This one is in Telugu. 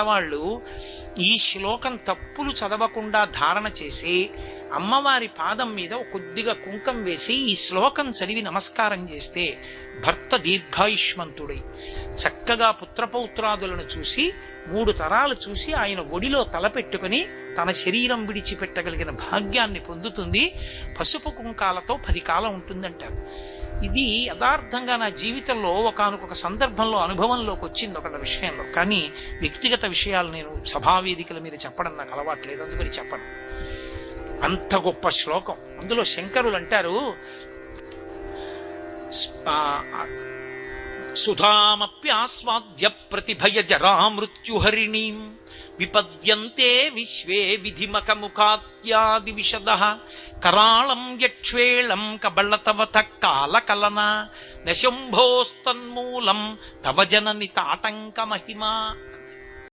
వాళ్ళు ఈ శ్లోకం తప్పులు చదవకుండా ధారణ చేసి అమ్మవారి పాదం మీద కొద్దిగా కుంకం వేసి ఈ శ్లోకం చదివి నమస్కారం చేస్తే భర్త దీర్ఘాయుష్మంతుడై చక్కగా పుత్రపౌత్రాదులను చూసి 3 తరాలు చూసి ఆయన ఒడిలో తలపెట్టుకుని తన శరీరం విడిచిపెట్టగలిగిన భాగ్యాన్ని పొందుతుంది. పసుపు కుంకాలతో 10 కాలం ఉంటుందంటారు. ఇది యథార్థంగా నా జీవితంలో ఒకానొక సందర్భంలో అనుభవంలోకి వచ్చింది ఒక విషయంలో. కానీ వ్యక్తిగత విషయాలు నేను సభావేదికల మీద చెప్పడం నాకు అలవాట్లేదు, అందుకని చెప్పను. అంత గొప్ప శ్లోకం. అందులో శంకరులు అంటారు, సుధామప్యాస్వాద్య ప్రతిభయ జరా మృత్యుహరిణీం విపద్యంతే విశ్వే విధిమకముఖాత్యాది విశదః కరాళం యక్ష్వేళం కబళతవత కాలకలన నశంభోస్తన్మూలం తవ జనని తాటంక మహిమా.